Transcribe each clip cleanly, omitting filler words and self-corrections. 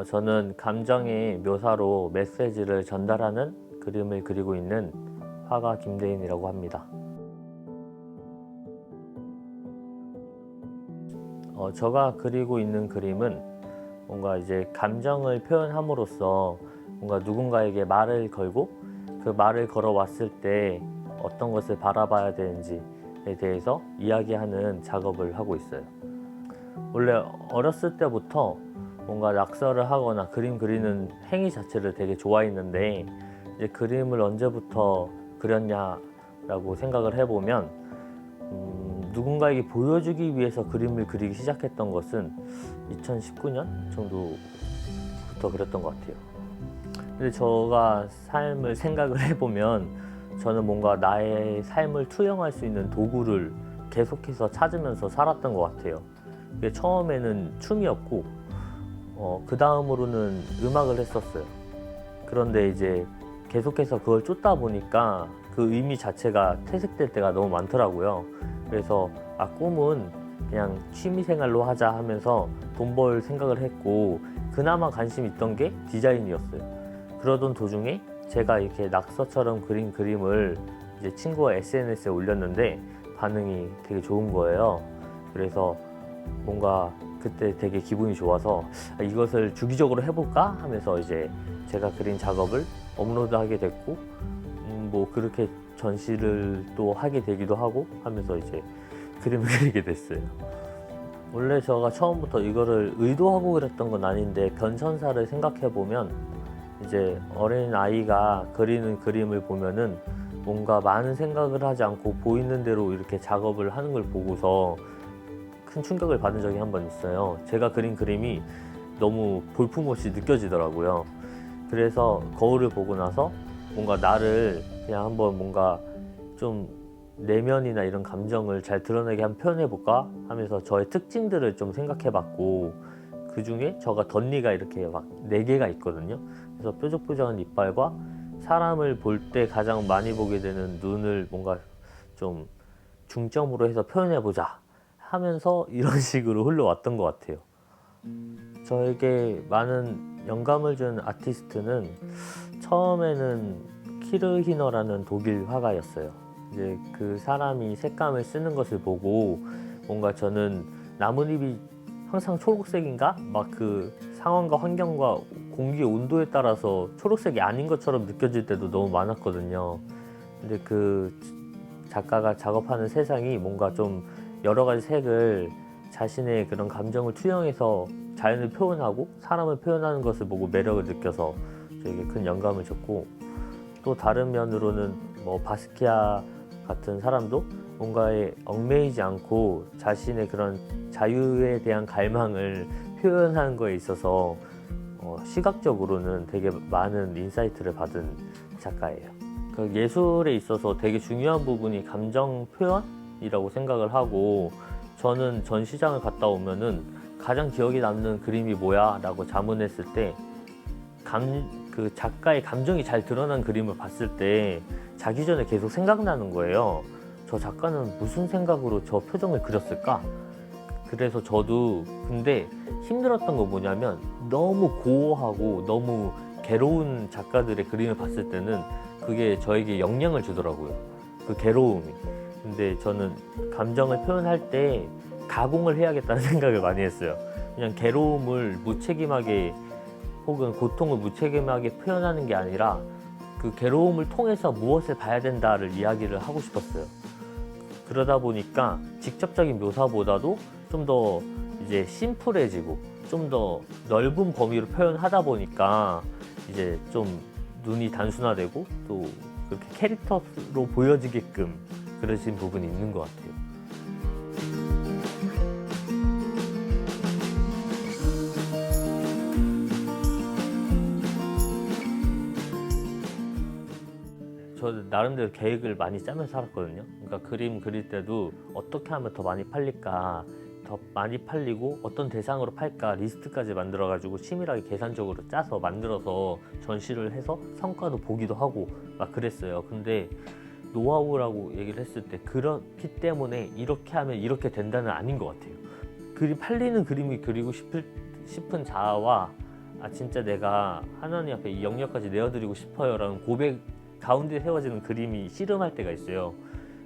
저는 감정의 묘사로 메시지를 전달하는 그림을 그리고 있는 화가 김대인이라고 합니다. 제가 그리고 있는 그림은 뭔가 이제 감정을 표현함으로써 뭔가 누군가에게 말을 걸고 그 말을 걸어왔을 때 어떤 것을 바라봐야 되는지에 대해서 이야기하는 작업을 하고 있어요. 원래 어렸을 때부터 뭔가 낙서를 하거나 그림 그리는 행위 자체를 되게 좋아했는데, 이제 그림을 언제부터 그렸냐라고 생각을 해보면 누군가에게 보여주기 위해서 그림을 그리기 시작했던 것은 2019년 정도부터 그렸던 것 같아요. 근데 제가 삶을 생각을 해보면 저는 뭔가 나의 삶을 투영할 수 있는 도구를 계속해서 찾으면서 살았던 것 같아요. 이게 처음에는 춤이었고 그 다음으로는 음악을 했었어요. 그런데 이제 계속해서 그걸 쫓다 보니까 그 의미 자체가 퇴색될 때가 너무 많더라고요. 그래서 꿈은 그냥 취미생활로 하자 하면서 돈 벌 생각을 했고, 그나마 관심 있던 게 디자인이었어요. 그러던 도중에 제가 이렇게 낙서처럼 그린 그림을 이제 친구가 SNS에 올렸는데 반응이 되게 좋은 거예요. 그래서 뭔가 그때 되게 기분이 좋아서 이것을 주기적으로 해볼까 하면서 이제 제가 그린 작업을 업로드하게 됐고, 뭐 그렇게 전시를 또 하게 되기도 하고 하면서 이제 그림을 그리게 됐어요. 원래 제가 처음부터 이거를 의도하고 그랬던 건 아닌데, 변천사를 생각해 보면 이제 어린 아이가 그리는 그림을 보면은 뭔가 많은 생각을 하지 않고 보이는 대로 이렇게 작업을 하는 걸 보고서 큰 충격을 받은 적이 한 번 있어요. 제가 그린 그림이 너무 볼품없이 느껴지더라고요. 그래서 거울을 보고 나서 뭔가 나를 그냥 한번 뭔가 좀 내면이나 이런 감정을 잘 드러내게 한번 표현해볼까 하면서 저의 특징들을 좀 생각해봤고, 그 중에 제가 덧니가 이렇게 막 4개가 있거든요. 그래서 뾰족뾰족한 이빨과 사람을 볼 때 가장 많이 보게 되는 눈을 뭔가 좀 중점으로 해서 표현해보자 하면서 이런 식으로 흘러왔던 것 같아요. 저에게 많은 영감을 준 아티스트는 처음에는 키르 히너라는 독일 화가였어요. 이제 그 사람이 색감을 쓰는 것을 보고 뭔가 저는 나뭇잎이 항상 초록색인가? 막 그 상황과 환경과 공기의 온도에 따라서 초록색이 아닌 것처럼 느껴질 때도 너무 많았거든요. 근데 그 작가가 작업하는 세상이 뭔가 좀 여러 가지 색을 자신의 그런 감정을 투영해서 자연을 표현하고 사람을 표현하는 것을 보고 매력을 느껴서 저에게 큰 영감을 줬고, 또 다른 면으로는 뭐 바스키아 같은 사람도 뭔가에 얽매이지 않고 자신의 그런 자유에 대한 갈망을 표현하는 거에 있어서 시각적으로는 되게 많은 인사이트를 받은 작가예요. 그 예술에 있어서 되게 중요한 부분이 감정 표현이라고 생각을 하고, 저는 전시장을 갔다 오면은 가장 기억에 남는 그림이 뭐야? 라고 자문했을 때 그 작가의 감정이 잘 드러난 그림을 봤을 때 자기 전에 계속 생각나는 거예요. 저 작가는 무슨 생각으로 저 표정을 그렸을까? 그래서 저도 근데 힘들었던 거 뭐냐면 너무 고어하고 너무 괴로운 작가들의 그림을 봤을 때는 그게 저에게 영향을 주더라고요. 그 괴로움이. 근데 저는 감정을 표현할 때 가공을 해야겠다는 생각을 많이 했어요. 그냥 괴로움을 무책임하게 혹은 고통을 무책임하게 표현하는 게 아니라 그 괴로움을 통해서 무엇을 봐야 된다를 이야기를 하고 싶었어요. 그러다 보니까 직접적인 묘사보다도 좀 더 이제 심플해지고 좀 더 넓은 범위로 표현하다 보니까 이제 좀 눈이 단순화되고 또 그렇게 캐릭터로 보여지게끔 그려진 부분이 있는 것 같아요. 저 나름대로 계획을 많이 짜면서 살았거든요. 그러니까 그림 그릴 때도 어떻게 하면 더 많이 팔릴까, 더 많이 팔리고 어떤 대상으로 팔까 리스트까지 만들어가지고 치밀하게 계산적으로 짜서 만들어서 전시를 해서 성과도 보기도 하고 막 그랬어요. 근데 노하우라고 얘기를 했을 때 그렇기 때문에 이렇게 하면 이렇게 된다는 아닌 것 같아요. 팔리는 그림이 그리고 싶은 자아와 진짜 내가 하나님 앞에 이 영역까지 내어드리고 싶어요 라는 고백 가운데 세워지는 그림이 씨름할 때가 있어요.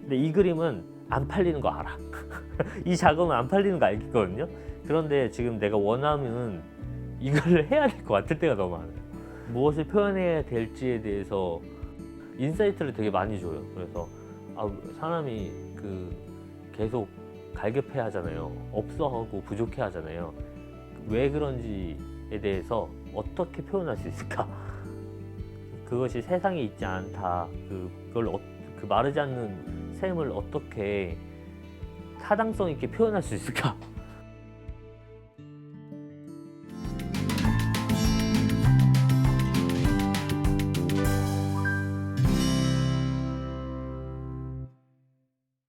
근데 이 그림은 안 팔리는 거 알아. 이 작업은 안 팔리는 거 알겠거든요. 그런데 지금 내가 원하면 이걸 해야 될 것 같을 때가 너무 많아요. 무엇을 표현해야 될지에 대해서 인사이트를 되게 많이 줘요. 그래서 사람이 계속 갈급해 하잖아요. 없어하고 부족해 하잖아요. 왜 그런지에 대해서 어떻게 표현할 수 있을까? 그것이 세상에 있지 않다. 그걸 그 마르지 않는 샘을 어떻게 타당성 있게 표현할 수 있을까?